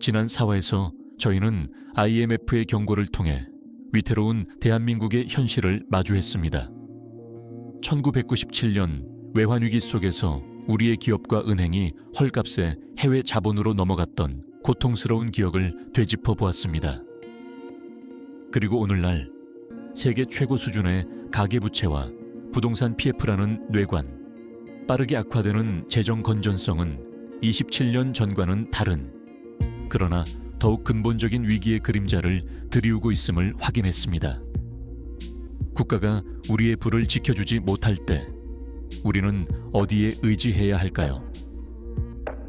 지난 4화에서 저희는 IMF의 경고를 통해 위태로운 대한민국의 현실을 마주했습니다. 1997년 외환위기 속에서 우리의 기업과 은행이 헐값에 해외 자본으로 넘어갔던 고통스러운 기억을 되짚어 보았습니다. 그리고 오늘날 세계 최고 수준의 가계부채와 부동산 PF라는 뇌관, 빠르게 악화되는 재정 건전성은 27년 전과는 다른, 그러나 더욱 근본적인 위기의 그림자를 드리우고 있음을 확인했습니다. 국가가 우리의 부를 지켜주지 못할 때 우리는 어디에 의지해야 할까요?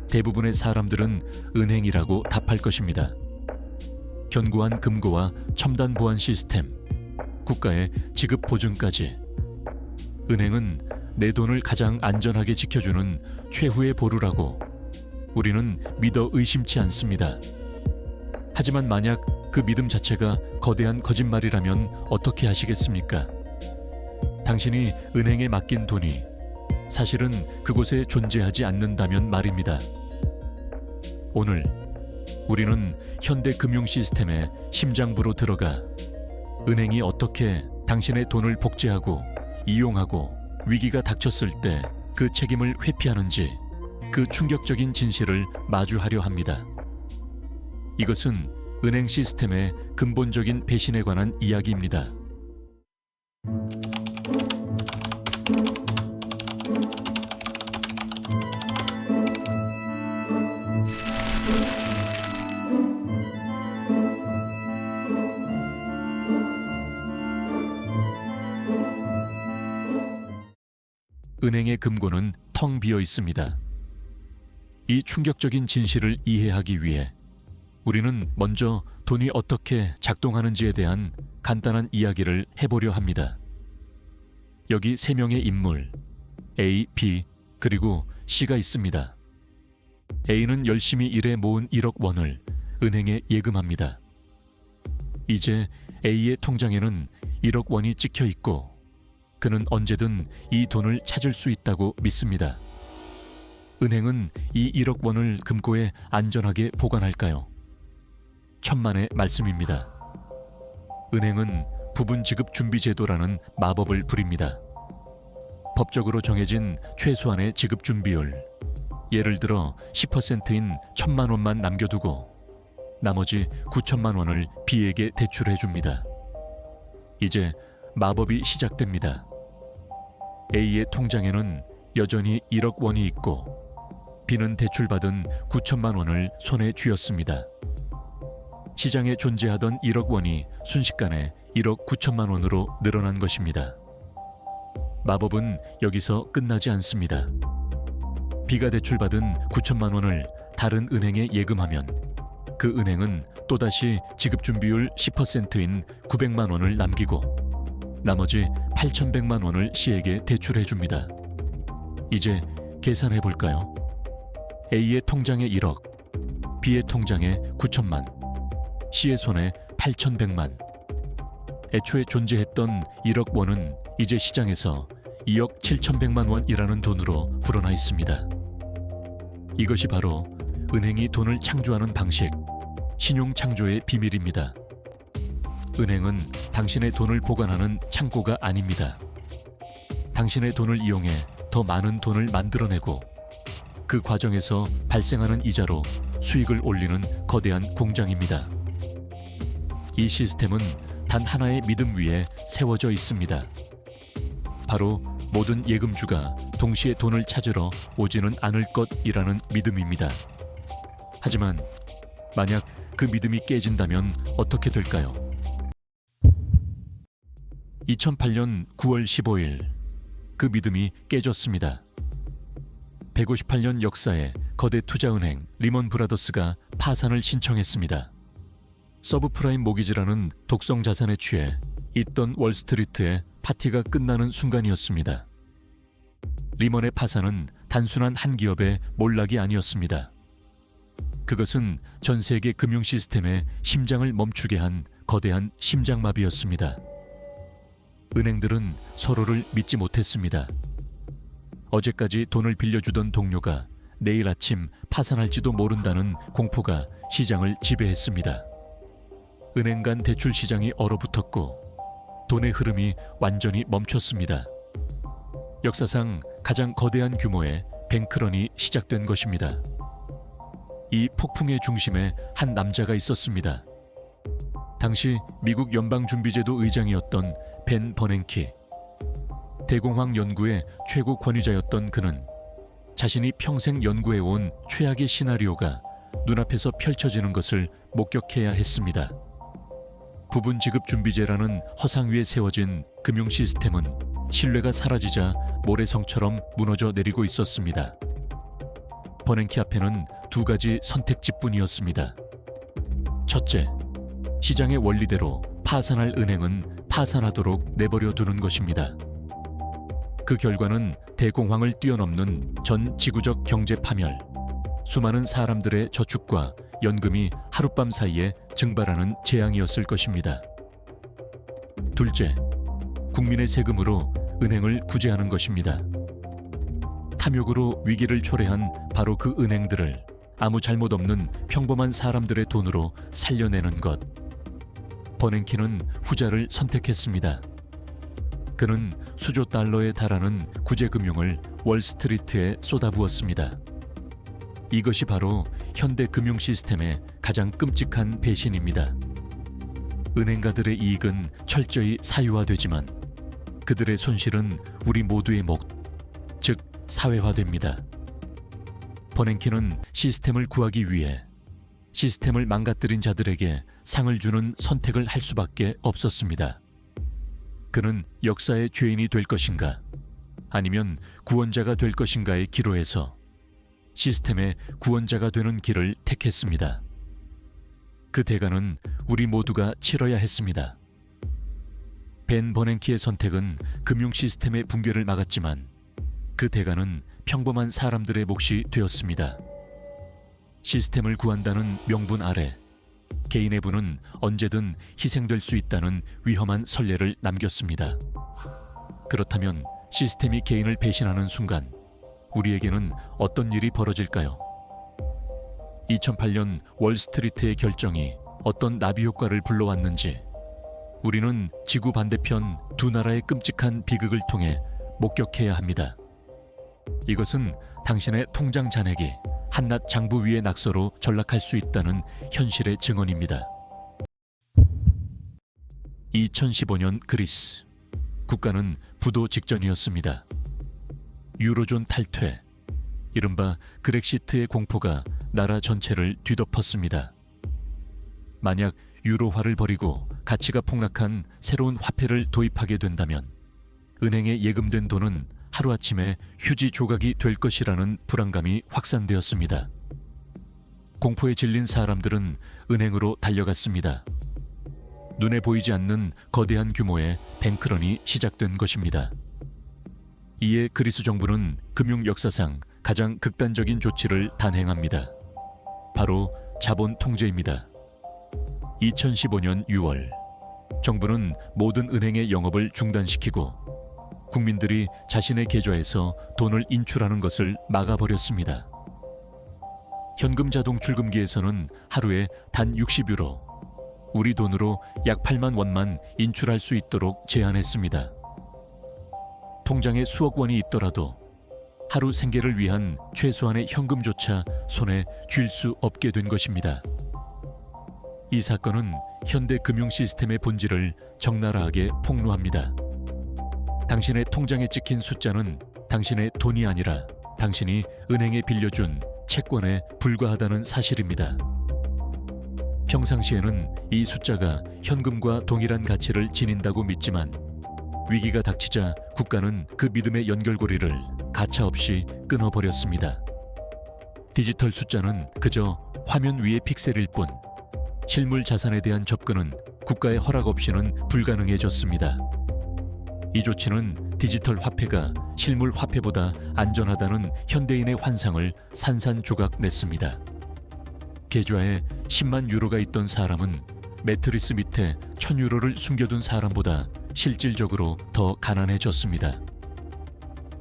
대부분의 사람들은 은행이라고 답할 것입니다. 견고한 금고와 첨단 보안 시스템, 국가의 지급 보증까지. 은행은 내 돈을 가장 안전하게 지켜주는 최후의 보루라고 우리는 믿어 의심치 않습니다. 하지만 만약 그 믿음 자체가 거대한 거짓말이라면 어떻게 하시겠습니까? 당신이 은행에 맡긴 돈이 사실은 그곳에 존재하지 않는다면 말입니다. 오늘 우리는 현대 금융 시스템의 심장부로 들어가 은행이 어떻게 당신의 돈을 복제하고 이용하고 위기가 닥쳤을 때 그 책임을 회피하는지, 그 충격적인 진실을 마주하려 합니다. 이것은 은행 시스템의 근본적인 배신에 관한 이야기입니다. 은행의 금고는 텅 비어 있습니다. 이 충격적인 진실을 이해하기 위해 우리는 먼저 돈이 어떻게 작동하는지에 대한 간단한 이야기를 해보려 합니다. 여기 3명의 인물, A, B, 그리고 C가 있습니다. A는 열심히 일해 모은 1억 원을 은행에 예금합니다. 이제 A의 통장에는 1억 원이 찍혀 있고 그는 언제든 이 돈을 찾을 수 있다고 믿습니다. 은행은 이 1억 원을 금고에 안전하게 보관할까요? 천만의 말씀입니다. 은행은 부분 지급 준비 제도라는 마법을 부립니다. 법적으로 정해진 최소한의 지급 준비율, 예를 들어 10%인 1,000만 원만 남겨두고 나머지 9천만 원을 B에게 대출해 줍니다. 이제 마법이 시작됩니다. A의 통장에는 여전히 1억 원이 있고 B는 대출받은 9천만 원을 손에 쥐었습니다. 시장에 존재하던 1억 원이 순식간에 1억 9천만 원으로 늘어난 것입니다. 마법은 여기서 끝나지 않습니다. B가 대출받은 9천만 원을 다른 은행에 예금하면 그 은행은 또다시 지급준비율 10%인 900만 원을 남기고 나머지 8,100만 원을 C에게 대출해 줍니다. 이제 계산해 볼까요? A의 통장에 1억, B의 통장에 9천만, C의 손에 8,100만. 애초에 존재했던 1억 원은 이제 시장에서 2억 7,100만 원이라는 돈으로 불어나 있습니다. 이것이 바로 은행이 돈을 창조하는 방식, 신용 창조의 비밀입니다. 은행은 당신의 돈을 보관하는 창고가 아닙니다. 당신의 돈을 이용해 더 많은 돈을 만들어내고 그 과정에서 발생하는 이자로 수익을 올리는 거대한 공장입니다. 이 시스템은 단 하나의 믿음 위에 세워져 있습니다. 바로 모든 예금주가 동시에 돈을 찾으러 오지는 않을 것이라는 믿음입니다. 하지만 만약 그 믿음이 깨진다면 어떻게 될까요? 2008년 9월 15일 그 믿음이 깨졌습니다. 158년 역사의 거대 투자은행 리먼 브라더스가 파산을 신청했습니다. 서브프라임 모기지라는 독성 자산에 취해 있던 월스트리트의 파티가 끝나는 순간이었습니다. 리먼의 파산은 단순한 한 기업의 몰락이 아니었습니다. 그것은 전 세계 금융 시스템의 심장을 멈추게 한 거대한 심장마비였습니다. 은행들은 서로를 믿지 못했습니다. 어제까지 돈을 빌려주던 동료가 내일 아침 파산할지도 모른다는 공포가 시장을 지배했습니다. 은행 간 대출 시장이 얼어붙었고 돈의 흐름이 완전히 멈췄습니다. 역사상 가장 거대한 규모의 뱅크런이 시작된 것입니다. 이 폭풍의 중심에 한 남자가 있었습니다. 당시 미국 연방준비제도 의장이었던 벤 버냉키. 대공황 연구의 최고 권위자였던 그는 자신이 평생 연구해온 최악의 시나리오가 눈앞에서 펼쳐지는 것을 목격해야 했습니다. 부분 지급 준비제라는 허상 위에 세워진 금융 시스템은 신뢰가 사라지자 모래성처럼 무너져 내리고 있었습니다. 버냉키 앞에는 두 가지 선택지뿐이었습니다. 첫째, 시장의 원리대로 파산할 은행은 파산하도록 내버려 두는 것입니다. 그 결과는 대공황을 뛰어넘는 전 지구적 경제 파멸, 수많은 사람들의 저축과 연금이 하룻밤 사이에 증발하는 재앙이었을 것입니다. 둘째, 국민의 세금으로 은행을 구제하는 것입니다. 탐욕으로 위기를 초래한 바로 그 은행들을 아무 잘못 없는 평범한 사람들의 돈으로 살려내는 것. 버냉키는 후자를 선택했습니다. 그는 수조 달러에 달하는 구제금융을 월스트리트에 쏟아부었습니다. 이것이 바로 현대 금융 시스템의 가장 끔찍한 배신입니다. 은행가들의 이익은 철저히 사유화되지만 그들의 손실은 우리 모두의 목, 즉 사회화됩니다. 버냉키는 시스템을 구하기 위해 시스템을 망가뜨린 자들에게 상을 주는 선택을 할 수밖에 없었습니다. 그는 역사의 죄인이 될 것인가, 아니면 구원자가 될 것인가의 기로에서 시스템의 구원자가 되는 길을 택했습니다. 그 대가는 우리 모두가 치러야 했습니다. 벤 버냉키의 선택은 금융 시스템의 붕괴를 막았지만 그 대가는 평범한 사람들의 몫이 되었습니다. 시스템을 구한다는 명분 아래 개인의 부는 언제든 희생될 수 있다는 위험한 선례를 남겼습니다. 그렇다면 시스템이 개인을 배신하는 순간 우리에게는 어떤 일이 벌어질까요? 2008년 월스트리트의 결정이 어떤 나비 효과를 불러왔는지 우리는 지구 반대편 두 나라의 끔찍한 비극을 통해 목격해야 합니다. 이것은 당신의 통장 잔액이 한낱 장부 위의 낙서로 전락할 수 있다는 현실의 증언입니다. 2015년 그리스. 국가는 부도 직전이었습니다. 유로존 탈퇴, 이른바 그렉시트의 공포가 나라 전체를 뒤덮었습니다. 만약 유로화를 버리고 가치가 폭락한 새로운 화폐를 도입하게 된다면 은행에 예금된 돈은 하루아침에 휴지 조각이 될 것이라는 불안감이 확산되었습니다. 공포에 질린 사람들은 은행으로 달려갔습니다. 눈에 보이지 않는 거대한 규모의 뱅크런이 시작된 것입니다. 이에 그리스 정부는 금융 역사상 가장 극단적인 조치를 단행합니다. 바로 자본 통제입니다. 2015년 6월, 정부는 모든 은행의 영업을 중단시키고 국민들이 자신의 계좌에서 돈을 인출하는 것을 막아버렸습니다. 현금 자동 출금기에서는 하루에 단 60유로, 우리 돈으로 약 8만 원만 인출할 수 있도록 제한했습니다. 통장에 수억 원이 있더라도 하루 생계를 위한 최소한의 현금조차 손에 쥘 수 없게 된 것입니다. 이 사건은 현대 금융 시스템의 본질을 적나라하게 폭로합니다. 당신의 통장에 찍힌 숫자는 당신의 돈이 아니라 당신이 은행에 빌려준 채권에 불과하다는 사실입니다. 평상시에는 이 숫자가 현금과 동일한 가치를 지닌다고 믿지만 위기가 닥치자 국가는 그 믿음의 연결고리를 가차없이 끊어버렸습니다. 디지털 숫자는 그저 화면 위의 픽셀일 뿐 실물 자산에 대한 접근은 국가의 허락 없이는 불가능해졌습니다. 이 조치는 디지털 화폐가 실물 화폐보다 안전하다는 현대인의 환상을 산산조각 냈습니다. 계좌에 10만 유로가 있던 사람은 매트리스 밑에 1000유로를 숨겨둔 사람보다 실질적으로 더 가난해졌습니다.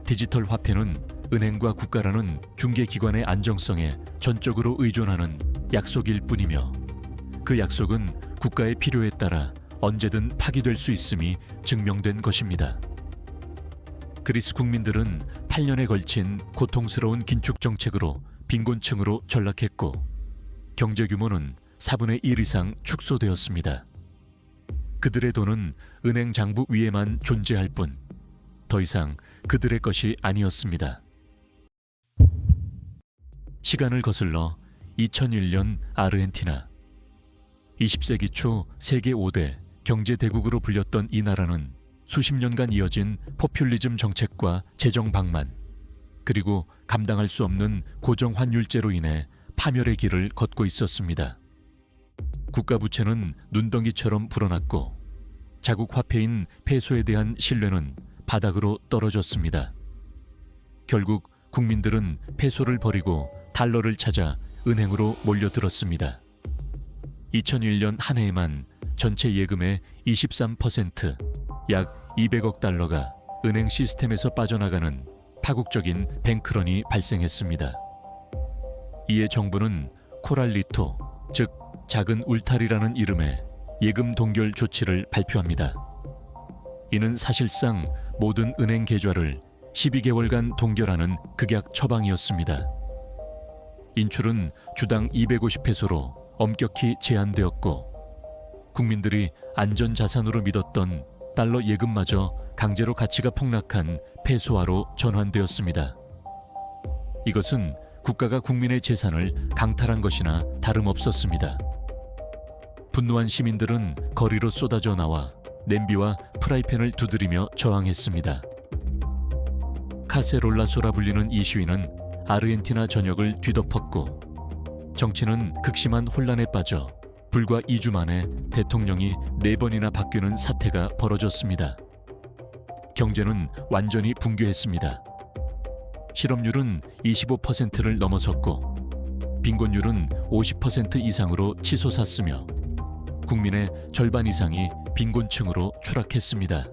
디지털 화폐는 은행과 국가라는 중개기관의 안정성에 전적으로 의존하는 약속일 뿐이며 그 약속은 국가의 필요에 따라 언제든 파기될 수 있음이 증명된 것입니다. 그리스 국민들은 8년에 걸친 고통스러운 긴축 정책으로 빈곤층으로 전락했고 경제 규모는 4분의 1 이상 축소되었습니다. 그들의 돈은 은행 장부 위에만 존재할 뿐 더 이상 그들의 것이 아니었습니다. 시간을 거슬러 2001년 아르헨티나. 20세기 초 세계 5대 경제 대국으로 불렸던 이 나라는 수십 년간 이어진 포퓰리즘 정책과 재정 방만, 그리고 감당할 수 없는 고정 환율제로 인해 파멸의 길을 걷고 있었습니다. 국가 부채는 눈덩이처럼 불어났고 자국 화폐인 페소에 대한 신뢰는 바닥으로 떨어졌습니다. 결국 국민들은 페소를 버리고 달러를 찾아 은행으로 몰려들었습니다. 2001년 한 해에만 전체 예금의 23%, 약 200억 달러가 은행 시스템에서 빠져나가는 파국적인 뱅크런이 발생했습니다. 이에 정부는 코랄리토, 즉 작은 울타리라는 이름의 예금 동결 조치를 발표합니다. 이는 사실상 모든 은행 계좌를 12개월간 동결하는 극약 처방이었습니다. 인출은 주당 250페소로 엄격히 제한되었고 국민들이 안전자산으로 믿었던 달러 예금마저 강제로 가치가 폭락한 페소화로 전환되었습니다. 이것은 국가가 국민의 재산을 강탈한 것이나 다름없었습니다. 분노한 시민들은 거리로 쏟아져 나와 냄비와 프라이팬을 두드리며 저항했습니다. 카세롤라소라 불리는 이 시위는 아르헨티나 전역을 뒤덮었고 정치는 극심한 혼란에 빠져 불과 2주 만에 대통령이 4번이나 바뀌는 사태가 벌어졌습니다. 경제는 완전히 붕괴했습니다. 실업률은 25%를 넘어섰고 빈곤율은 50% 이상으로 치솟았으며 국민의 절반 이상이 빈곤층으로 추락했습니다.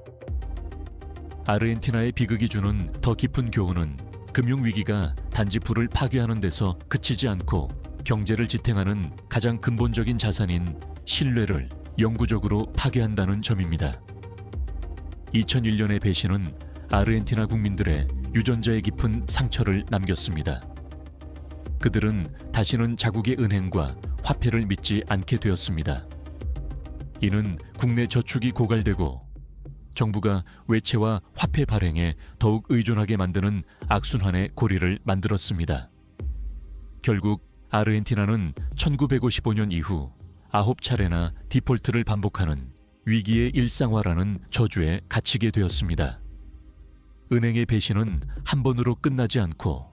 아르헨티나의 비극이 주는 더 깊은 교훈은 금융위기가 단지 부를 파괴하는 데서 그치지 않고 경제를 지탱하는 가장 근본적인 자산인 신뢰를 영구적으로 파괴한다는 점입니다. 2001년의 배신은 아르헨티나 국민들의 유전자에 깊은 상처를 남겼습니다. 그들은 다시는 자국의 은행과 화폐를 믿지 않게 되었습니다. 이는 국내 저축이 고갈되고 정부가 외채와 화폐 발행에 더욱 의존하게 만드는 악순환의 고리를 만들었습니다. 결국 아르헨티나는 1955년 이후 9차례나 디폴트를 반복하는 위기의 일상화라는 저주에 갇히게 되었습니다. 은행의 배신은 한 번으로 끝나지 않고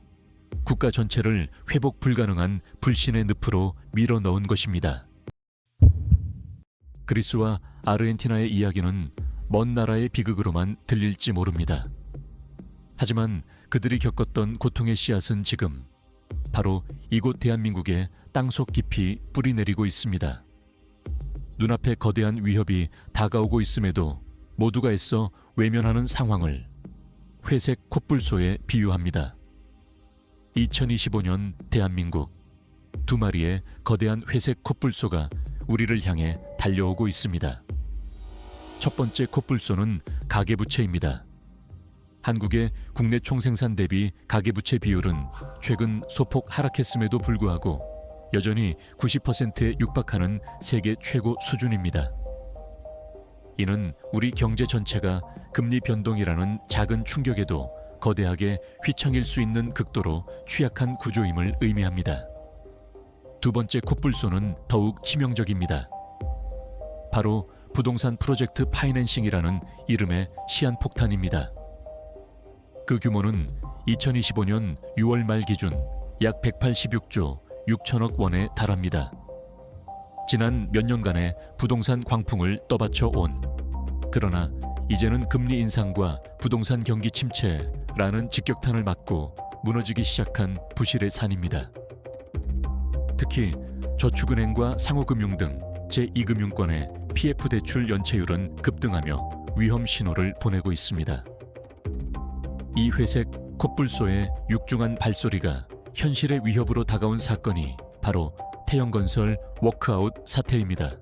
국가 전체를 회복 불가능한 불신의 늪으로 밀어넣은 것입니다. 그리스와 아르헨티나의 이야기는 먼 나라의 비극으로만 들릴지 모릅니다. 하지만 그들이 겪었던 고통의 씨앗은 지금 바로 이곳 대한민국의 땅속 깊이 뿌리내리고 있습니다. 눈앞에 거대한 위협이 다가오고 있음에도 모두가 애써 외면하는 상황을 회색 콧불소에 비유합니다. 2025년 대한민국, 2마리의 거대한 회색 콧불소가 우리를 향해 달려오고 있습니다. 첫 번째 콧불소는 가계부채입니다. 한국의 국내 총생산 대비 가계부채 비율은 최근 소폭 하락했음에도 불구하고 여전히 90%에 육박하는 세계 최고 수준입니다. 이는 우리 경제 전체가 금리 변동이라는 작은 충격에도 거대하게 휘청일 수 있는 극도로 취약한 구조임을 의미합니다. 두 번째 콧불소는 더욱 치명적입니다. 바로 부동산 프로젝트 파이낸싱이라는 이름의 시한폭탄입니다. 그 규모는 2025년 6월 말 기준 약 186조 6천억 원에 달합니다. 지난 몇 년간의 부동산 광풍을 떠받쳐 온, 그러나 이제는 금리 인상과 부동산 경기 침체라는 직격탄을 맞고 무너지기 시작한 부실의 산입니다. 특히 저축은행과 상호금융 등 제2금융권의 PF 대출 연체율은 급등하며 위험 신호를 보내고 있습니다. 이 회색 콧불소의 육중한 발소리가 현실의 위협으로 다가온 사건이 바로 태영건설 워크아웃 사태입니다.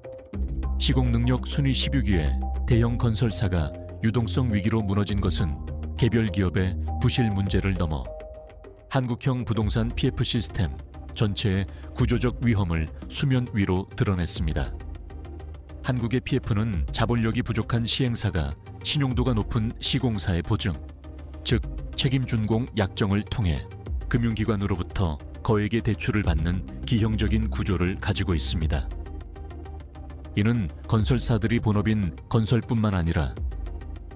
시공 능력 순위 16위의 대형 건설사가 유동성 위기로 무너진 것은 개별 기업의 부실 문제를 넘어 한국형 부동산 PF 시스템 전체의 구조적 위험을 수면 위로 드러냈습니다. 한국의 PF는 자본력이 부족한 시행사가 신용도가 높은 시공사의 보증, 즉 책임 준공 약정을 통해 금융기관으로부터 거액의 대출을 받는 기형적인 구조를 가지고 있습니다. 이는 건설사들이 본업인 건설뿐만 아니라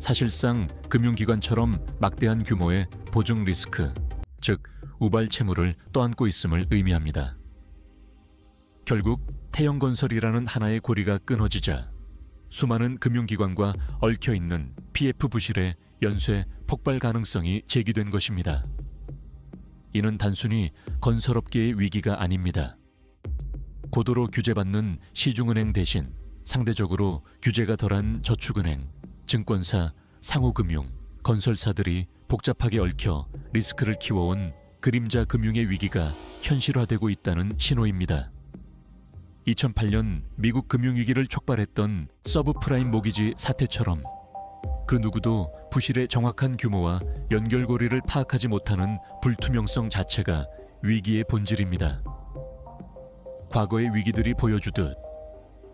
사실상 금융기관처럼 막대한 규모의 보증 리스크, 즉 우발 채무를 떠안고 있음을 의미합니다. 결국 태영건설이라는 하나의 고리가 끊어지자 수많은 금융기관과 얽혀있는 PF 부실의 연쇄 폭발 가능성이 제기된 것입니다. 이는 단순히 건설업계의 위기가 아닙니다. 고도로 규제받는 시중은행 대신 상대적으로 규제가 덜한 저축은행, 증권사, 상호금융, 건설사들이 복잡하게 얽혀 리스크를 키워온 그림자 금융의 위기가 현실화되고 있다는 신호입니다. 2008년 미국 금융위기를 촉발했던 서브프라임 모기지 사태처럼 그 누구도 부실의 정확한 규모와 연결고리를 파악하지 못하는 불투명성 자체가 위기의 본질입니다. 과거의 위기들이 보여주듯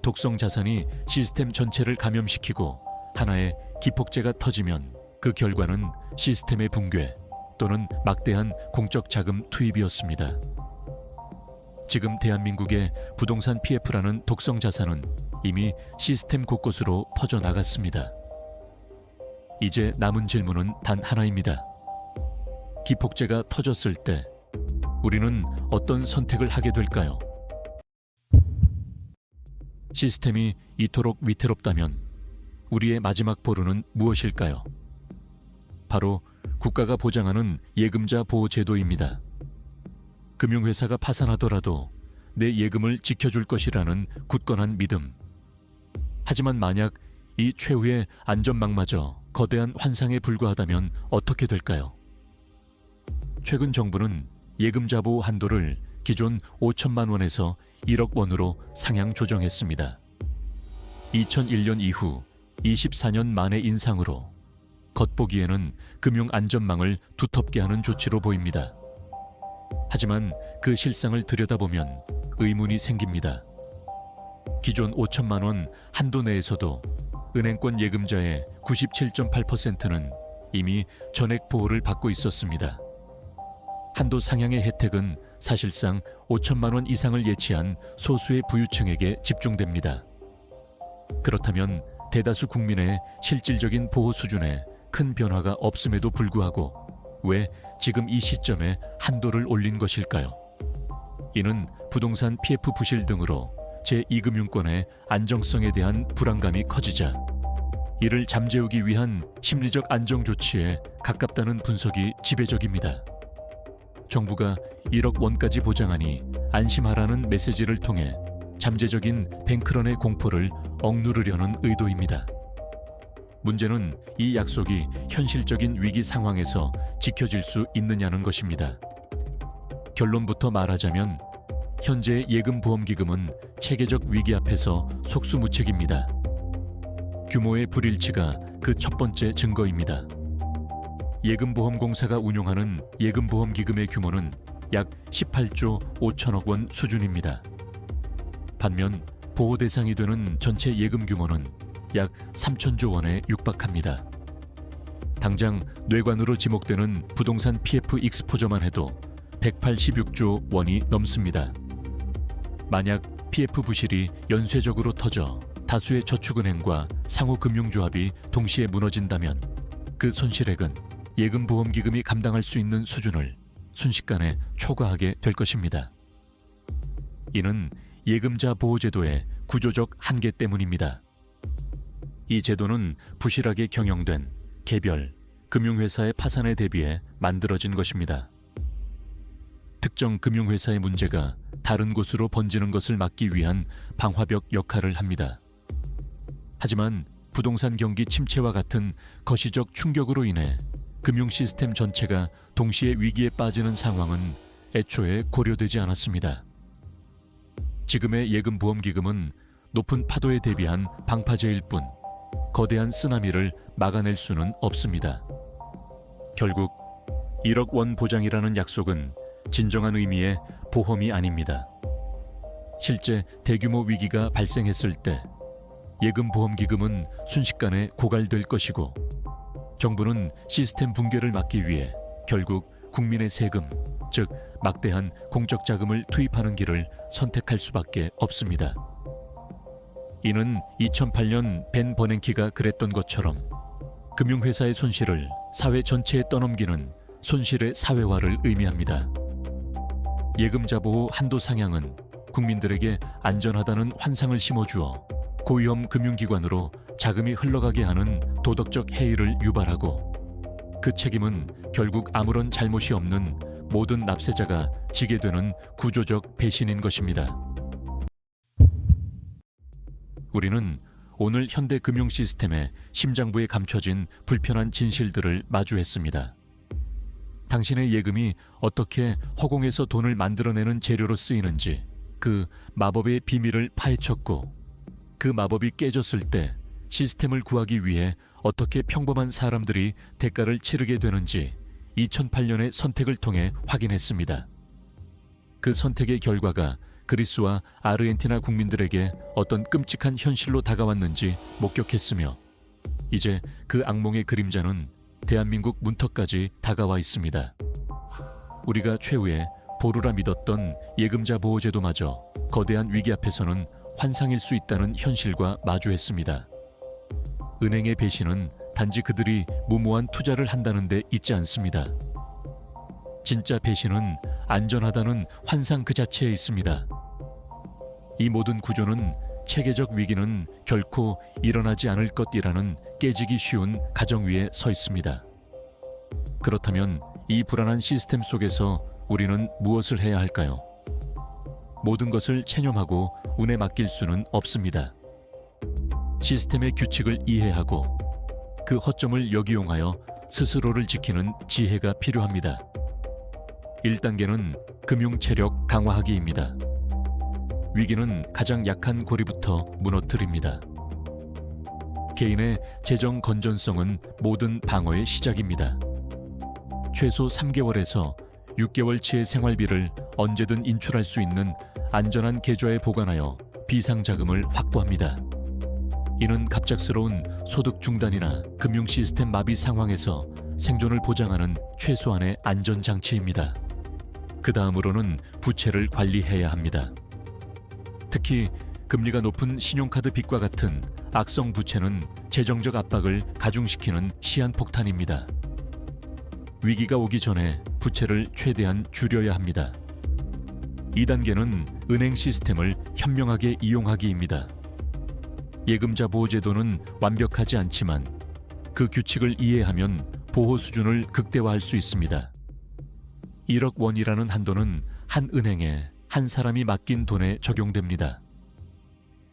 독성 자산이 시스템 전체를 감염시키고 하나의 기폭제가 터지면 그 결과는 시스템의 붕괴 또는 막대한 공적 자금 투입이었습니다. 지금 대한민국의 부동산 PF라는 독성 자산은 이미 시스템 곳곳으로 퍼져나갔습니다. 이제 남은 질문은 단 하나입니다. 기폭제가 터졌을 때 우리는 어떤 선택을 하게 될까요? 시스템이 이토록 위태롭다면 우리의 마지막 보루는 무엇일까요? 바로 국가가 보장하는 예금자 보호 제도입니다. 금융회사가 파산하더라도 내 예금을 지켜줄 것이라는 굳건한 믿음. 하지만 만약 이 최후의 안전망마저 거대한 환상에 불과하다면 어떻게 될까요? 최근 정부는 예금자 보호 한도를 기존 5천만 원에서 1억 원으로 상향 조정했습니다. 2001년 이후 24년 만의 인상으로 겉보기에는 금융 안전망을 두텁게 하는 조치로 보입니다. 하지만 그 실상을 들여다보면 의문이 생깁니다. 기존 5천만 원 한도 내에서도 은행권 예금자의 97.8%는 이미 전액 보호를 받고 있었습니다. 한도 상향의 혜택은 사실상 5천만 원 이상을 예치한 소수의 부유층에게 집중됩니다. 그렇다면 대다수 국민의 실질적인 보호 수준에 큰 변화가 없음에도 불구하고 왜 지금 이 시점에 한도를 올린 것일까요? 이는 부동산 PF 부실 등으로 제2금융권의 안정성에 대한 불안감이 커지자 이를 잠재우기 위한 심리적 안정 조치에 가깝다는 분석이 지배적입니다. 정부가 1억 원까지 보장하니 안심하라는 메시지를 통해 잠재적인 뱅크런의 공포를 억누르려는 의도입니다. 문제는 이 약속이 현실적인 위기 상황에서 지켜질 수 있느냐는 것입니다. 결론부터 말하자면 현재 예금보험기금은 체계적 위기 앞에서 속수무책입니다. 규모의 불일치가 그 첫 번째 증거입니다. 예금보험공사가 운용하는 예금보험기금의 규모는 약 18조 5천억 원 수준입니다. 반면 보호 대상이 되는 전체 예금 규모는 약 3천조 원에 육박합니다. 당장 뇌관으로 지목되는 부동산 PF 익스포저만 해도 186조 원이 넘습니다. 만약 PF 부실이 연쇄적으로 터져 다수의 저축은행과 상호금융조합이 동시에 무너진다면 그 손실액은 예금보험기금이 감당할 수 있는 수준을 순식간에 초과하게 될 것입니다. 이는 예금자 보호제도의 구조적 한계 때문입니다. 이 제도는 부실하게 경영된 개별, 금융회사의 파산에 대비해 만들어진 것입니다. 특정 금융회사의 문제가 다른 곳으로 번지는 것을 막기 위한 방화벽 역할을 합니다. 하지만 부동산 경기 침체와 같은 거시적 충격으로 인해 금융 시스템 전체가 동시에 위기에 빠지는 상황은 애초에 고려되지 않았습니다. 지금의 예금보험기금은 높은 파도에 대비한 방파제일 뿐 거대한 쓰나미를 막아낼 수는 없습니다. 결국 1억 원 보장이라는 약속은 진정한 의미의 보험이 아닙니다. 실제 대규모 위기가 발생했을 때 예금보험기금은 순식간에 고갈될 것이고 정부는 시스템 붕괴를 막기 위해 결국 국민의 세금, 즉 막대한 공적 자금을 투입하는 길을 선택할 수밖에 없습니다. 이는 2008년 벤 버냉키가 그랬던 것처럼 금융회사의 손실을 사회 전체에 떠넘기는 손실의 사회화를 의미합니다. 예금자 보호 한도 상향은 국민들에게 안전하다는 환상을 심어주어 고위험 금융기관으로 자금이 흘러가게 하는 도덕적 해이를 유발하고 그 책임은 결국 아무런 잘못이 없는 모든 납세자가 지게 되는 구조적 배신인 것입니다. 우리는 오늘 현대 금융 시스템의 심장부에 감춰진 불편한 진실들을 마주했습니다. 당신의 예금이 어떻게 허공에서 돈을 만들어내는 재료로 쓰이는지 그 마법의 비밀을 파헤쳤고 그 마법이 깨졌을 때 시스템을 구하기 위해 어떻게 평범한 사람들이 대가를 치르게 되는지 2008년의 선택을 통해 확인했습니다. 그 선택의 결과가 그리스와 아르헨티나 국민들에게 어떤 끔찍한 현실로 다가왔는지 목격했으며 이제 그 악몽의 그림자는 대한민국 문턱까지 다가와 있습니다. 우리가 최후의 보루라 믿었던 예금자 보호제도마저 거대한 위기 앞에서는 환상일 수 있다는 현실과 마주했습니다. 은행의 배신은 단지 그들이 무모한 투자를 한다는 데 있지 않습니다. 진짜 배신은 안전하다는 환상 그 자체에 있습니다. 이 모든 구조는 체계적 위기는 결코 일어나지 않을 것이라는 깨지기 쉬운 가정 위에 서 있습니다. 그렇다면 이 불안한 시스템 속에서 우리는 무엇을 해야 할까요? 모든 것을 체념하고 운에 맡길 수는 없습니다. 시스템의 규칙을 이해하고 그 허점을 역이용하여 스스로를 지키는 지혜가 필요합니다. 1단계는 금융체력 강화하기입니다. 위기는 가장 약한 고리부터 무너뜨립니다. 개인의 재정 건전성은 모든 방어의 시작입니다. 최소 3개월에서 6개월치의 생활비를 언제든 인출할 수 있는 안전한 계좌에 보관하여 비상자금을 확보합니다. 이는 갑작스러운 소득 중단이나 금융 시스템 마비 상황에서 생존을 보장하는 최소한의 안전장치입니다. 그 다음으로는 부채를 관리해야 합니다. 특히 금리가 높은 신용카드 빚과 같은 악성 부채는 재정적 압박을 가중시키는 시한폭탄입니다. 위기가 오기 전에 부채를 최대한 줄여야 합니다. 2단계는 은행 시스템을 현명하게 이용하기입니다. 예금자 보호제도는 완벽하지 않지만 그 규칙을 이해하면 보호 수준을 극대화할 수 있습니다. 1억 원이라는 한도는 한 은행에 한 사람이 맡긴 돈에 적용됩니다.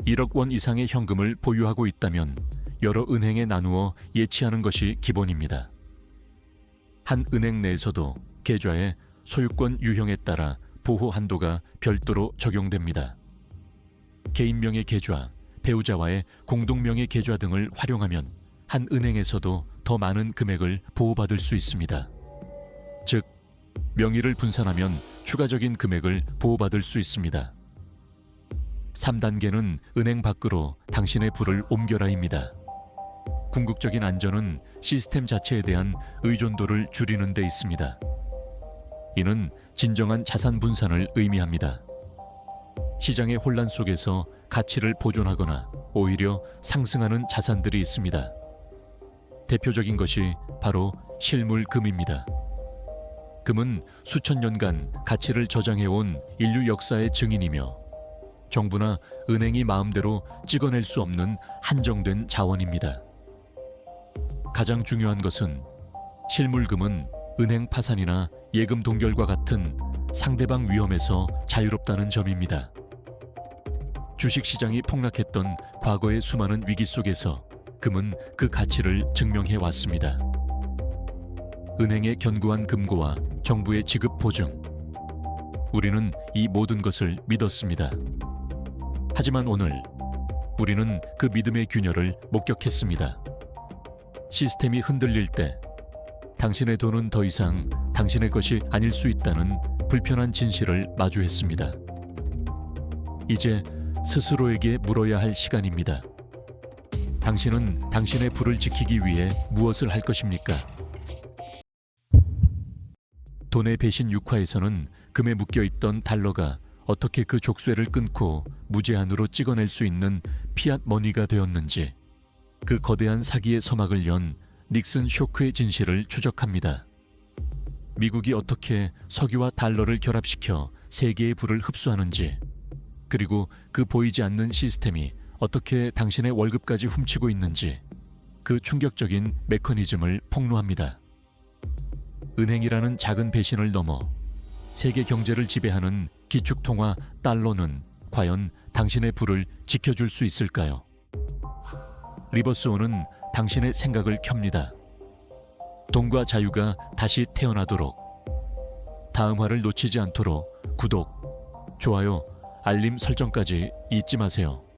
1억 원 이상의 현금을 보유하고 있다면 여러 은행에 나누어 예치하는 것이 기본입니다. 한 은행 내에서도 계좌의 소유권 유형에 따라 보호 한도가 별도로 적용됩니다. 개인명의 계좌, 배우자와의 공동명의 계좌 등을 활용하면 한 은행에서도 더 많은 금액을 보호받을 수 있습니다. 즉, 명의를 분산하면 추가적인 금액을 보호받을 수 있습니다. 3단계는 은행 밖으로 당신의 부를 옮겨라입니다. 궁극적인 안전은 시스템 자체에 대한 의존도를 줄이는 데 있습니다. 이는 진정한 자산 분산을 의미합니다. 시장의 혼란 속에서 가치를 보존하거나 오히려 상승하는 자산들이 있습니다. 대표적인 것이 바로 실물금입니다. 금은 수천 년간 가치를 저장해온 인류 역사의 증인이며 정부나 은행이 마음대로 찍어낼 수 없는 한정된 자원입니다. 가장 중요한 것은 실물금은 은행 파산이나 예금 동결과 같은 상대방 위험에서 자유롭다는 점입니다. 주식시장이 폭락했던 과거의 수많은 위기 속에서 금은 그 가치를 증명해 왔습니다. 은행의 견고한 금고와 정부의 지급 보증. 우리는 이 모든 것을 믿었습니다. 하지만 오늘 우리는 그 믿음의 균열을 목격했습니다. 시스템이 흔들릴 때 당신의 돈은 더 이상 당신의 것이 아닐 수 있다는 불편한 진실을 마주했습니다. 이제 스스로에게 물어야 할 시간입니다. 당신은 당신의 부를 지키기 위해 무엇을 할 것입니까? 돈의 배신 6화에서는 금에 묶여있던 달러가 어떻게 그 족쇄를 끊고 무제한으로 찍어낼 수 있는 피앗 머니가 되었는지, 그 거대한 사기의 서막을 연 닉슨 쇼크의 진실을 추적합니다. 미국이 어떻게 석유와 달러를 결합시켜 세계의 부를 흡수하는지, 그리고 그 보이지 않는 시스템이 어떻게 당신의 월급까지 훔치고 있는지, 그 충격적인 메커니즘을 폭로합니다. 은행이라는 작은 배신을 넘어 세계 경제를 지배하는 기축통화 달러는 과연 당신의 부를 지켜줄 수 있을까요? 리버스온은 당신의 생각을 켭니다. 돈과 자유가 다시 태어나도록. 다음 화를 놓치지 않도록 구독, 좋아요, 알림 설정까지 잊지 마세요.